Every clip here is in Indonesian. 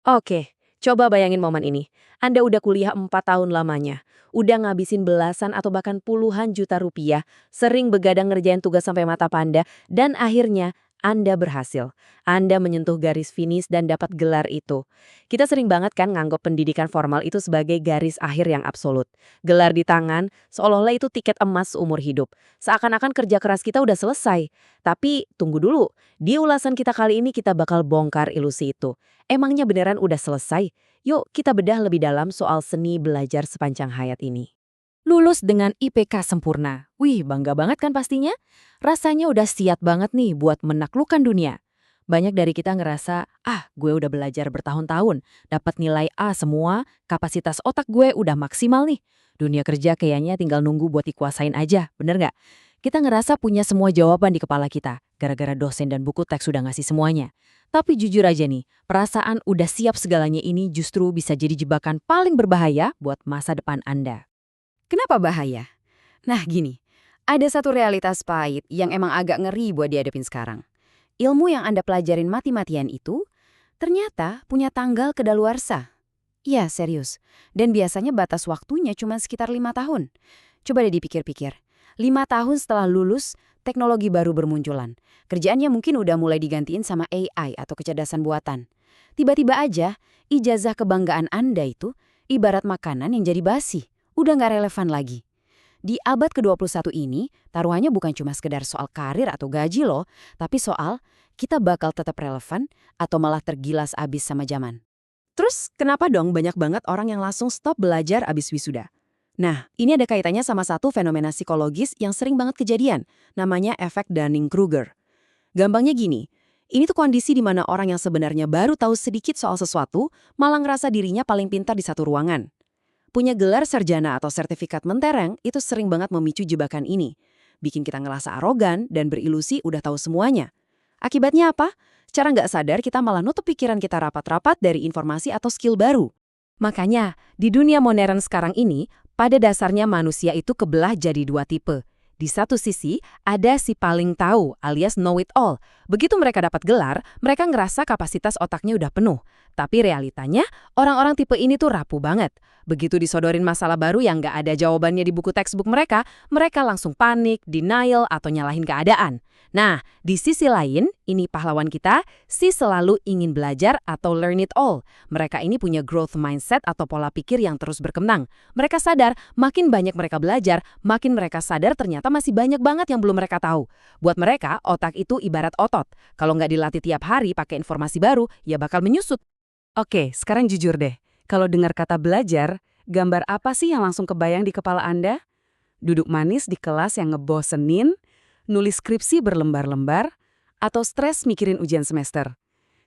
Oke, coba bayangin momen ini. Anda udah kuliah 4 tahun lamanya, udah ngabisin belasan atau bahkan puluhan juta rupiah, sering begadang ngerjain tugas sampai mata panda, dan akhirnya Anda berhasil. Anda menyentuh garis finish dan dapat gelar itu. Kita sering banget kan nganggap pendidikan formal itu sebagai garis akhir yang absolut. Gelar di tangan, seolah-olah itu tiket emas seumur hidup. Seakan-akan kerja keras kita udah selesai. Tapi tunggu dulu, di ulasan kita kali ini kita bakal bongkar ilusi itu. Emangnya beneran udah selesai? Yuk kita bedah lebih dalam soal seni belajar sepanjang hayat ini. Lulus dengan IPK sempurna. Wih, bangga banget kan pastinya? Rasanya udah siap banget nih buat menaklukkan dunia. Banyak dari kita ngerasa, gue udah belajar bertahun-tahun, dapat nilai A semua, kapasitas otak gue udah maksimal nih. Dunia kerja kayaknya tinggal nunggu buat dikuasain aja, bener nggak? Kita ngerasa punya semua jawaban di kepala kita, gara-gara dosen dan buku teks sudah ngasih semuanya. Tapi jujur aja nih, perasaan udah siap segalanya ini justru bisa jadi jebakan paling berbahaya buat masa depan Anda. Kenapa bahaya? Nah gini, ada satu realitas pahit yang emang agak ngeri buat dihadapin sekarang. Ilmu yang Anda pelajarin mati-matian itu ternyata punya tanggal kedaluarsa. Iya, serius. Dan biasanya batas waktunya cuma sekitar 5 tahun. Coba deh dipikir-pikir. 5 tahun setelah lulus, teknologi baru bermunculan. Kerjaannya mungkin udah mulai digantiin sama AI atau kecerdasan buatan. Tiba-tiba aja, ijazah kebanggaan Anda itu ibarat makanan yang jadi basi. Udah nggak relevan lagi. Di abad ke-21 ini, taruhannya bukan cuma sekedar soal karir atau gaji loh, tapi soal kita bakal tetap relevan atau malah tergilas abis sama zaman. Terus kenapa dong banyak banget orang yang langsung stop belajar abis wisuda? Nah, ini ada kaitannya sama satu fenomena psikologis yang sering banget kejadian, namanya efek Dunning-Kruger. Gampangnya gini, ini tuh kondisi di mana orang yang sebenarnya baru tahu sedikit soal sesuatu, malah ngerasa dirinya paling pintar di satu ruangan. Punya gelar sarjana atau sertifikat mentereng itu sering banget memicu jebakan ini. Bikin kita ngerasa arogan dan berilusi udah tahu semuanya. Akibatnya apa? Secara nggak sadar kita malah nutup pikiran kita rapat-rapat dari informasi atau skill baru. Makanya, di dunia modern sekarang ini, pada dasarnya manusia itu kebelah jadi dua tipe. Di satu sisi, ada si paling tahu alias know it all. Begitu mereka dapat gelar, mereka ngerasa kapasitas otaknya udah penuh. Tapi realitanya, orang-orang tipe ini tuh rapuh banget. Begitu disodorin masalah baru yang nggak ada jawabannya di buku textbook mereka, mereka langsung panik, denial, atau nyalahin keadaan. Nah, di sisi lain, ini pahlawan kita, si selalu ingin belajar atau learn it all. Mereka ini punya growth mindset atau pola pikir yang terus berkembang. Mereka sadar, makin banyak mereka belajar, makin mereka sadar ternyata masih banyak banget yang belum mereka tahu. Buat mereka, otak itu ibarat otot. Kalau nggak dilatih tiap hari pakai informasi baru, ya bakal menyusut. Oke, sekarang jujur deh. Kalau dengar kata belajar, gambar apa sih yang langsung kebayang di kepala Anda? Duduk manis di kelas yang ngebosenin, nulis skripsi berlembar-lembar, atau stres mikirin ujian semester?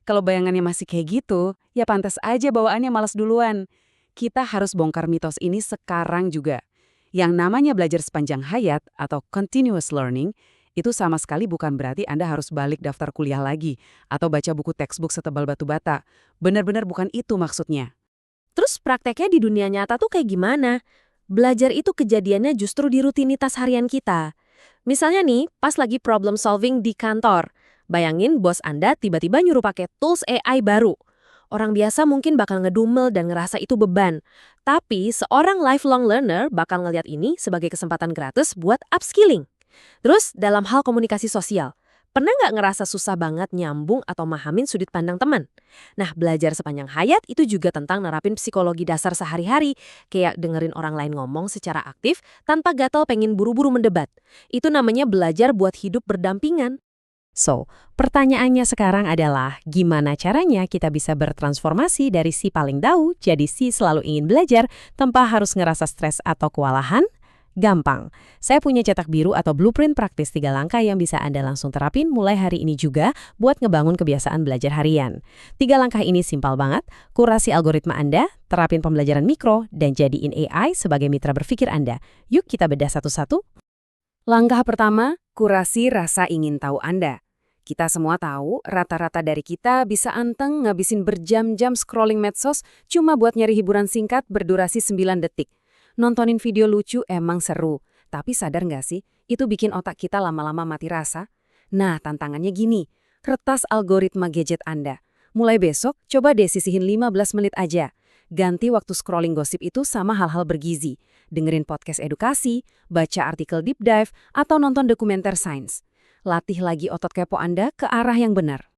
Kalau bayangannya masih kayak gitu, ya pantas aja bawaannya malas duluan. Kita harus bongkar mitos ini sekarang juga. Yang namanya belajar sepanjang hayat atau continuous learning, itu sama sekali bukan berarti Anda harus balik daftar kuliah lagi atau baca buku textbook setebal batu bata. Benar-benar bukan itu maksudnya. Terus prakteknya di dunia nyata tuh kayak gimana? Belajar itu kejadiannya justru di rutinitas harian kita. Misalnya nih, pas lagi problem solving di kantor. Bayangin bos Anda tiba-tiba nyuruh pakai tools AI baru. Orang biasa mungkin bakal ngedumel dan ngerasa itu beban. Tapi seorang lifelong learner bakal ngeliat ini sebagai kesempatan gratis buat upskilling. Terus dalam hal komunikasi sosial, pernah nggak ngerasa susah banget nyambung atau mahamin sudut pandang teman? Nah, belajar sepanjang hayat itu juga tentang nerapin psikologi dasar sehari-hari, kayak dengerin orang lain ngomong secara aktif tanpa gatel pengen buru-buru mendebat. Itu namanya belajar buat hidup berdampingan. So, pertanyaannya sekarang adalah gimana caranya kita bisa bertransformasi dari si paling tahu jadi si selalu ingin belajar tanpa harus ngerasa stres atau kewalahan? Gampang. Saya punya cetak biru atau blueprint praktis 3 langkah yang bisa Anda langsung terapin mulai hari ini juga buat ngebangun kebiasaan belajar harian. 3 langkah ini simpel banget, kurasi algoritma Anda, terapin pembelajaran mikro, dan jadiin AI sebagai mitra berpikir Anda. Yuk kita bedah satu-satu. Langkah pertama, kurasi rasa ingin tahu Anda. Kita semua tahu, rata-rata dari kita bisa anteng ngabisin berjam-jam scrolling medsos cuma buat nyari hiburan singkat berdurasi 9 detik. Nontonin video lucu emang seru, tapi sadar nggak sih, itu bikin otak kita lama-lama mati rasa? Nah, tantangannya gini, retas algoritma gadget Anda. Mulai besok, coba deh sisihin 15 menit aja. Ganti waktu scrolling gosip itu sama hal-hal bergizi. Dengerin podcast edukasi, baca artikel deep dive, atau nonton dokumenter sains. Latih lagi otot kepo Anda ke arah yang benar.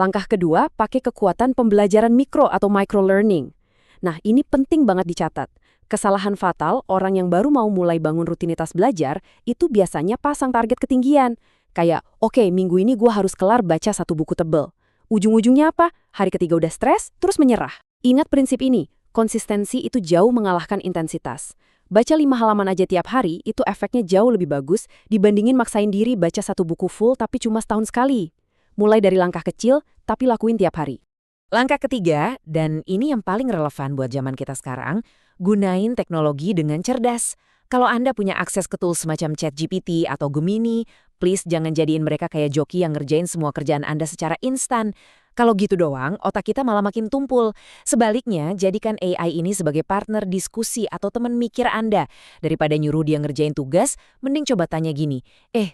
Langkah kedua, pakai kekuatan pembelajaran mikro atau microlearning. Nah, ini penting banget dicatat. Kesalahan fatal orang yang baru mau mulai bangun rutinitas belajar itu biasanya pasang target ketinggian. Kayak, oke, minggu ini gue harus kelar baca 1 buku tebel. Ujung-ujungnya apa? Hari ketiga udah stres, terus menyerah. Ingat prinsip ini, konsistensi itu jauh mengalahkan intensitas. Baca 5 halaman aja tiap hari, itu efeknya jauh lebih bagus dibandingin maksain diri baca 1 buku full tapi cuma setahun sekali. Mulai dari langkah kecil, tapi lakuin tiap hari. Langkah ketiga, dan ini yang paling relevan buat zaman kita sekarang, gunain teknologi dengan cerdas. Kalau Anda punya akses ke tools semacam ChatGPT atau Gemini, please jangan jadiin mereka kayak joki yang ngerjain semua kerjaan Anda secara instan. Kalau gitu doang, otak kita malah makin tumpul. Sebaliknya, jadikan AI ini sebagai partner diskusi atau teman mikir Anda. Daripada nyuruh dia ngerjain tugas, mending coba tanya gini,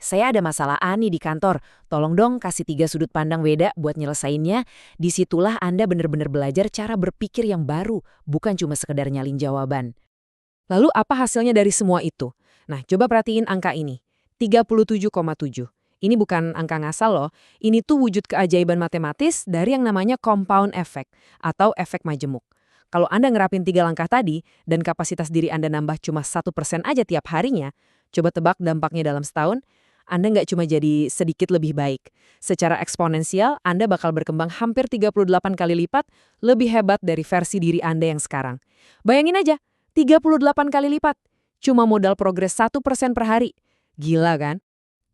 saya ada masalah A nih di kantor, tolong dong kasih 3 sudut pandang beda buat nyelesainnya. Disitulah Anda benar-benar belajar cara berpikir yang baru, bukan cuma sekedar nyalin jawaban. Lalu apa hasilnya dari semua itu? Nah, coba perhatiin angka ini, 37,7. Ini bukan angka ngasal loh, ini tuh wujud keajaiban matematis dari yang namanya compound effect atau efek majemuk. Kalau Anda ngerapin 3 langkah tadi dan kapasitas diri Anda nambah cuma 1% aja tiap harinya, coba tebak dampaknya dalam setahun, Anda nggak cuma jadi sedikit lebih baik. Secara eksponensial, Anda bakal berkembang hampir 38 kali lipat lebih hebat dari versi diri Anda yang sekarang. Bayangin aja, 38 kali lipat, cuma modal progres 1% per hari. Gila kan?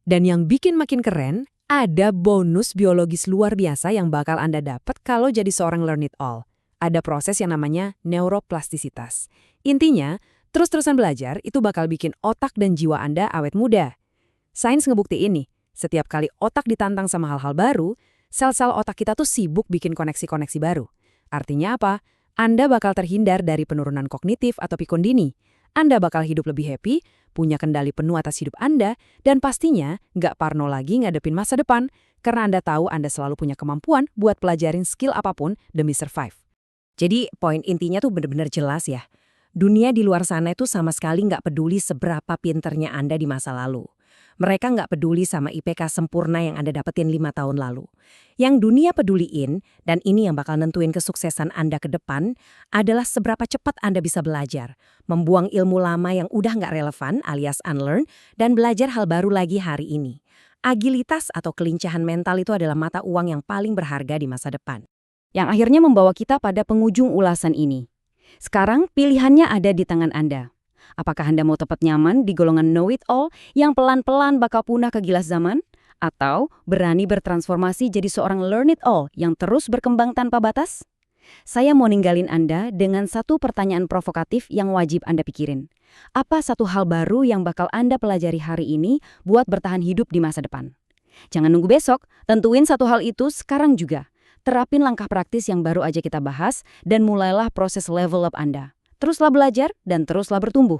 Dan yang bikin makin keren, ada bonus biologis luar biasa yang bakal Anda dapat kalau jadi seorang learn it all. Ada proses yang namanya neuroplastisitas. Intinya, terus-terusan belajar itu bakal bikin otak dan jiwa Anda awet muda. Sains ngebuktiin nih, setiap kali otak ditantang sama hal-hal baru, sel-sel otak kita tuh sibuk bikin koneksi-koneksi baru. Artinya apa? Anda bakal terhindar dari penurunan kognitif atau pikun dini. Anda bakal hidup lebih happy, punya kendali penuh atas hidup Anda, dan pastinya nggak parno lagi ngadepin masa depan, karena Anda tahu Anda selalu punya kemampuan buat pelajarin skill apapun demi survive. Jadi poin intinya tuh benar-benar jelas ya. Dunia di luar sana itu sama sekali nggak peduli seberapa pinternya Anda di masa lalu. Mereka nggak peduli sama IPK sempurna yang Anda dapetin 5 tahun lalu. Yang dunia peduliin, dan ini yang bakal nentuin kesuksesan Anda ke depan, adalah seberapa cepat Anda bisa belajar, membuang ilmu lama yang udah nggak relevan alias unlearn, dan belajar hal baru lagi hari ini. Agilitas atau kelincahan mental itu adalah mata uang yang paling berharga di masa depan. Yang akhirnya membawa kita pada penghujung ulasan ini. Sekarang pilihannya ada di tangan Anda. Apakah Anda mau tetap nyaman di golongan know-it-all yang pelan-pelan bakal punah ke gilas zaman? Atau berani bertransformasi jadi seorang learn-it-all yang terus berkembang tanpa batas? Saya mau ninggalin Anda dengan satu pertanyaan provokatif yang wajib Anda pikirin. Apa satu hal baru yang bakal Anda pelajari hari ini buat bertahan hidup di masa depan? Jangan nunggu besok, tentuin satu hal itu sekarang juga. Terapin langkah praktis yang baru aja kita bahas dan mulailah proses level up Anda. Teruslah belajar dan teruslah bertumbuh.